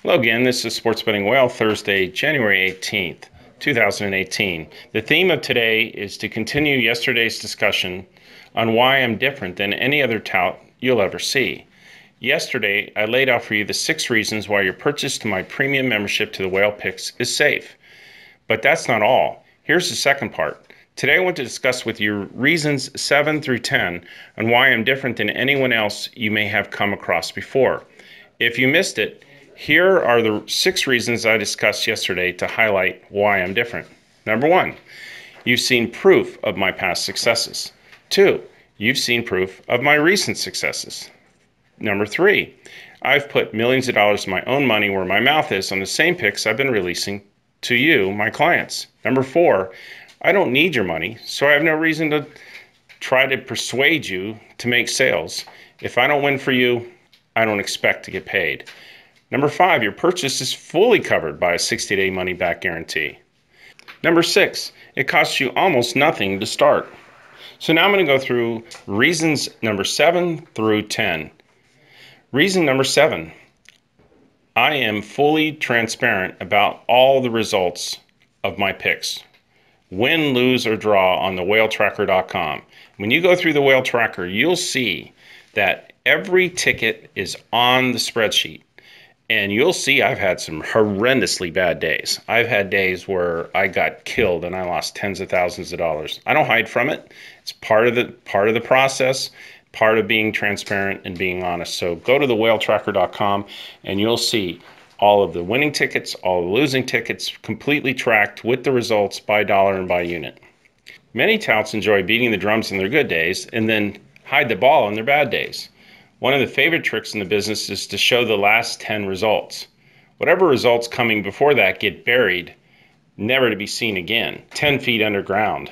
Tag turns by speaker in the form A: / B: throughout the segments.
A: Hello again, this is Sports Betting Whale, Thursday, January 18th, 2018. The theme of today is to continue yesterday's discussion on why I'm different than any other tout you'll ever see. Yesterday, I laid out for you the 6 reasons why your purchase to my premium membership to the Whale Picks is safe. But that's not all. Here's the second part. Today I want to discuss with you reasons 7 through 10 on why I'm different than anyone else you may have come across before. If you missed it, here are the 6 reasons I discussed yesterday to highlight why I'm different. Number 1, you've seen proof of my past successes. 2, you've seen proof of my recent successes. Number 3, I've put millions of dollars of my own money where my mouth is on the same picks I've been releasing to you, my clients. Number 4, I don't need your money, so I have no reason to try to persuade you to make sales. If I don't win for you, I don't expect to get paid. Number 5, your purchase is fully covered by a 60-day money-back guarantee. Number 6, it costs you almost nothing to start. So now I'm going to go through reasons number 7 through 10. Reason number 7, I am fully transparent about all the results of my picks. Win, lose, or draw on the whaletracker.com. When you go through the Whale Tracker, you'll see that every ticket is on the spreadsheet. And you'll see I've had some horrendously bad days. I've had days where I got killed and I lost tens of thousands of dollars. I don't hide from it. It's part of the process, part of being transparent and being honest. So go to the whaletracker.com and you'll see all of the winning tickets, all the losing tickets, completely tracked with the results by dollar and by unit. Many touts enjoy beating the drums in their good days and then hide the ball on their bad days. One of the favorite tricks in the business is to show the last 10 results. Whatever results coming before that get buried, never to be seen again, 10 feet underground.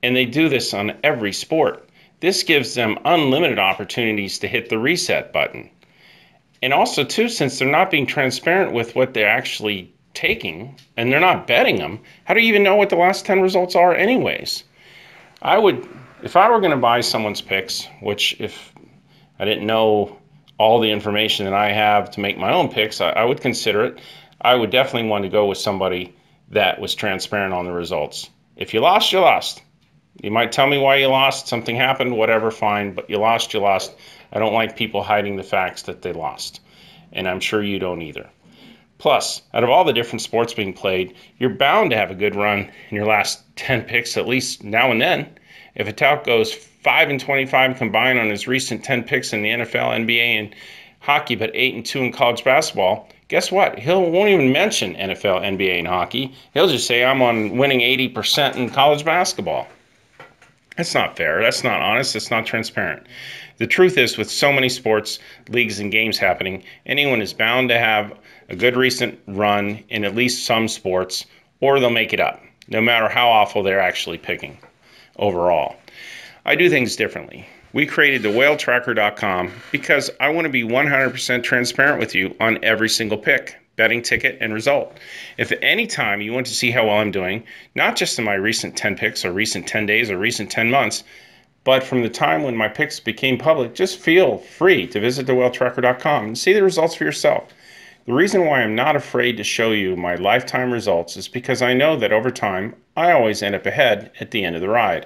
A: And they do this on every sport. This gives them unlimited opportunities to hit the reset button. And also, too, since they're not being transparent with what they're actually taking, and they're not betting them, how do you even know what the last 10 results are anyways? If I were going to buy someone's picks, which if I didn't know all the information that I have to make my own picks, I would consider it. I would definitely want to go with somebody that was transparent on the results. If you lost, you lost. You might tell me why you lost, something happened, whatever, fine, but you lost, you lost. I don't like people hiding the facts that they lost, and I'm sure you don't either. Plus, out of all the different sports being played, you're bound to have a good run in your last 10 picks, at least now and then. If a tout goes 5-25 combined on his recent 10 picks in the NFL, NBA, and hockey, but 8-2 in college basketball, guess what? He won't even mention NFL, NBA, and hockey. He'll just say, I'm on winning 80% in college basketball. That's not fair. That's not honest. That's not transparent. The truth is, with so many sports, leagues, and games happening, anyone is bound to have a good recent run in at least some sports, or they'll make it up, no matter how awful they're actually picking overall. I do things differently. We created the whaletracker.com because I want to be 100% transparent with you on every single pick, betting ticket, and result. If at any time you want to see how well I'm doing, not just in my recent 10 picks or recent 10 days or recent 10 months, but from the time when my picks became public, just feel free to visit the whaletracker.com and see the results for yourself. The reason why I'm not afraid to show you my lifetime results is because I know that over time, I always end up ahead at the end of the ride.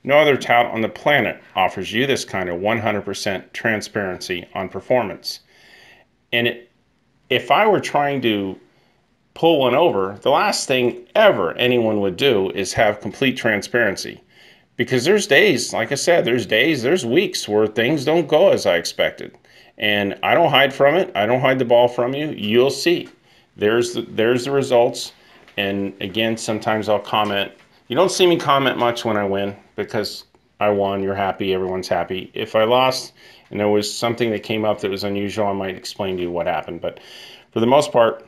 A: No other tout on the planet offers you this kind of 100% transparency on performance. And if I were trying to pull one over, the last thing ever anyone would do is have complete transparency. Because there's days, like I said, there's weeks where things don't go as I expected. And I don't hide from it. I don't hide the ball from you. You'll see. There's the results. And again, sometimes I'll comment. You don't see me comment much when I win because I won, you're happy, everyone's happy. If I lost and there was something that came up that was unusual, I might explain to you what happened. But for the most part,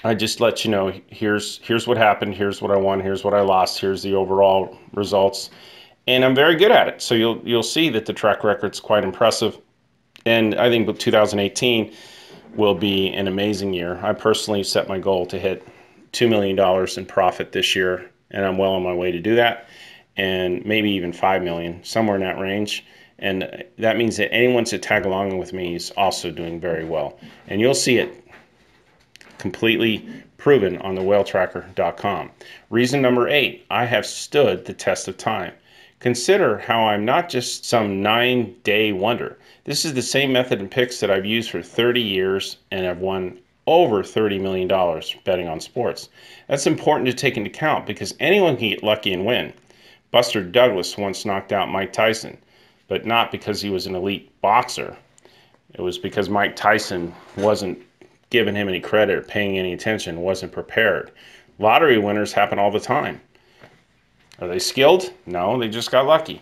A: I just let you know, here's what happened, here's what I won, here's what I lost, here's the overall results. And I'm very good at it. So you'll see that the track record's quite impressive. And I think 2018 will be an amazing year. I personally set my goal to hit $2 million in profit this year, and I'm well on my way to do that, and maybe even $5 million, somewhere in that range. And that means that anyone to tag along with me is also doing very well. And you'll see it completely proven on the whaletracker.com. Reason number 8, I have stood the test of time. Consider how I'm not just some 9-day wonder. This is the same method and picks that I've used for 30 years and have won over $30 million betting on sports. That's important to take into account because anyone can get lucky and win. Buster Douglas once knocked out Mike Tyson, but not because he was an elite boxer. It was because Mike Tyson wasn't giving him any credit or paying any attention, wasn't prepared. Lottery winners happen all the time. Are they skilled? No, they just got lucky.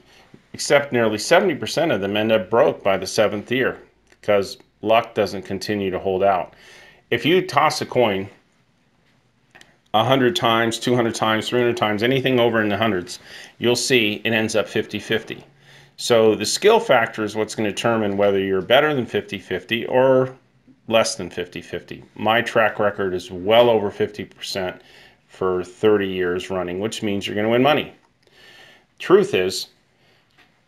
A: Except nearly 70% of them end up broke by the 7th year because luck doesn't continue to hold out. If you toss a coin 100 times, 200 times, 300 times, anything over in the hundreds, you'll see it ends up 50-50. So the skill factor is what's going to determine whether you're better than 50-50 or less than 50-50. My track record is well over 50% for 30 years running, which means you're going to win money. Truth is,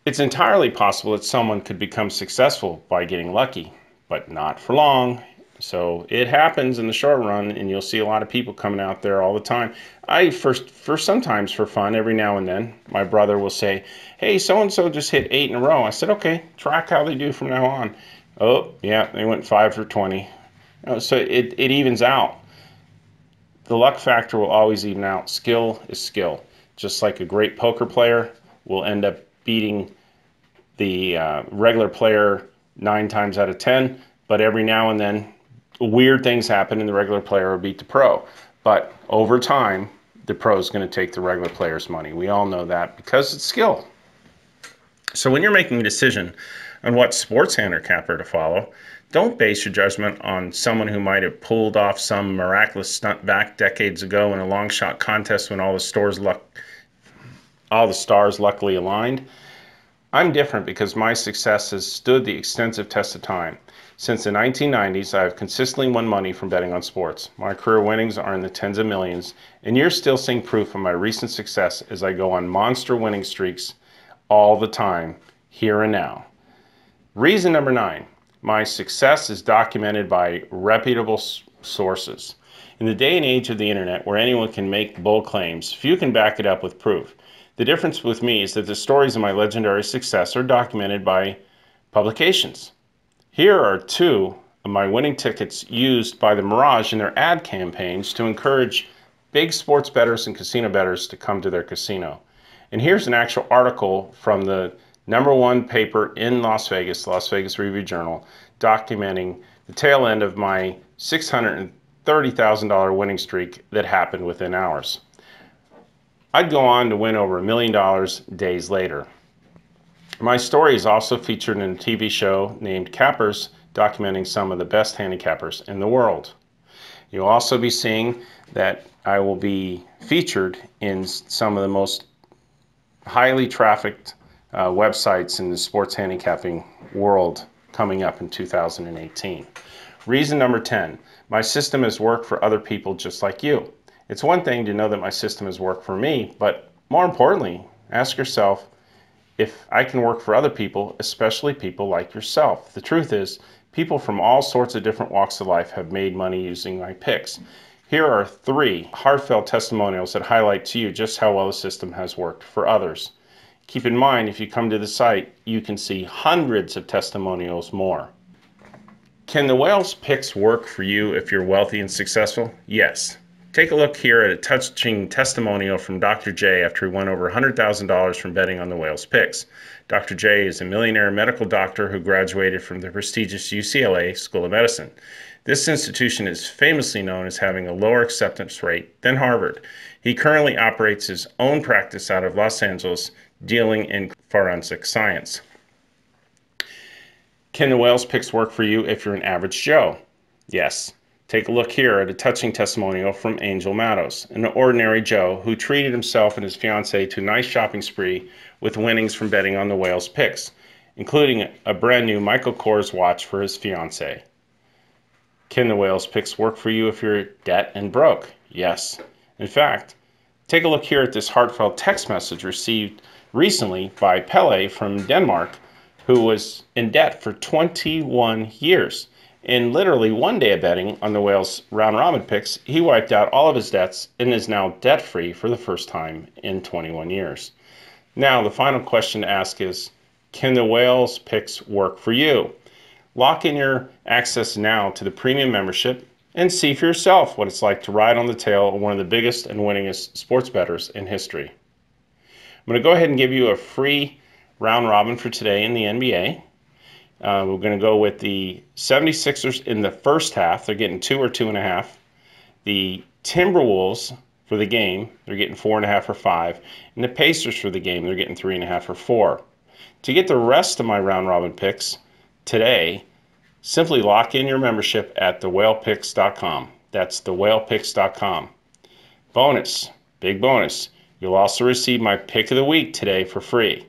A: it's entirely possible that someone could become successful by getting lucky, but not for long. So it happens in the short run, and you'll see a lot of people coming out there all the time. For sometimes for fun, every now and then, my brother will say, hey, so-and-so just hit 8 in a row. I said, okay, track how they do from now on. Oh, yeah, they went 5 for 20. So it evens out. The luck factor will always even out. Skill is skill. Just like a great poker player will end up beating the regular player 9 times out of 10, but every now and then weird things happen and the regular player will beat the pro. But over time, the pro is going to take the regular player's money. We all know that because it's skill. So when you're making a decision on what sports handicapper to follow, don't base your judgment on someone who might have pulled off some miraculous stunt back decades ago in a long shot contest when all the stars luckily aligned. I'm different because my success has stood the extensive test of time. Since the 1990s, I have consistently won money from betting on sports. My career winnings are in the tens of millions, and you're still seeing proof of my recent success as I go on monster winning streaks all the time, here and now. Reason number 9, my success is documented by reputable sources. In the day and age of the internet where anyone can make bold claims, few can back it up with proof. The difference with me is that the stories of my legendary success are documented by publications. Here are 2 of my winning tickets used by the Mirage in their ad campaigns to encourage big sports bettors and casino bettors to come to their casino. And here's an actual article from the #1 paper in Las Vegas Review-Journal, documenting the tail end of my $630,000 winning streak that happened within hours. I'd go on to win over $1 million days later. My story is also featured in a TV show named Cappers, documenting some of the best handicappers in the world. You'll also be seeing that I will be featured in some of the most highly trafficked websites in the sports handicapping world coming up in 2018. Reason number 10, my system has worked for other people just like you. It's one thing to know that my system has worked for me, but more importantly, ask yourself if I can work for other people, especially people like yourself. The truth is, people from all sorts of different walks of life have made money using my picks. Here are 3 heartfelt testimonials that highlight to you just how well the system has worked for others. Keep in mind, if you come to the site, you can see hundreds of testimonials more. Can the Whale's picks work for you if you're wealthy and successful? Yes. Take a look here at a touching testimonial from Dr. J after he won over $100,000 from betting on the Whale's picks. Dr. J is a millionaire medical doctor who graduated from the prestigious UCLA School of Medicine. This institution is famously known as having a lower acceptance rate than Harvard. He currently operates his own practice out of Los Angeles, dealing in forensic science. Can the Whale's picks work for you if you're an average Joe? Yes. Take a look here at a touching testimonial from Angel Matos, an ordinary Joe who treated himself and his fiancée to a nice shopping spree with winnings from betting on the Whale's picks, including a brand new Michael Kors watch for his fiancée. Can the Whale's picks work for you if you're in debt and broke? Yes. In fact, take a look here at this heartfelt text message received recently by Pele from Denmark, who was in debt for 21 years. In literally one day of betting on the Whales round robin picks, he wiped out all of his debts and is now debt-free for the first time in 21 years. Now, the final question to ask is, can the Whales picks work for you? Lock in your access now to the premium membership and see for yourself what it's like to ride on the tail of one of the biggest and winningest sports bettors in history. I'm going to go ahead and give you a free round robin for today in the NBA. We're going to go with the 76ers in the first half. They're getting 2 or 2.5. The Timberwolves for the game, they're getting 4.5 or 5. And the Pacers for the game, they're getting 3.5 or 4. To get the rest of my round robin picks today, simply lock in your membership at thewhalepicks.com. That's thewhalepicks.com. Bonus, big bonus. You'll also receive my pick of the week today for free.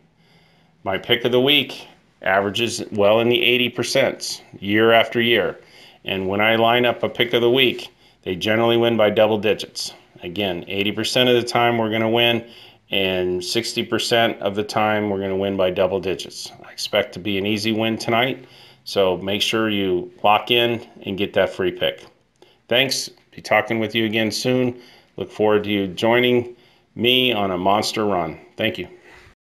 A: My pick of the week averages well in the 80% year after year. And when I line up a pick of the week, they generally win by double digits. Again, 80% of the time we're going to win, and 60% of the time we're going to win by double digits. I expect to be an easy win tonight, so make sure you lock in and get that free pick. Thanks. Be talking with you again soon. Look forward to you joining me on a monster run. Thank you.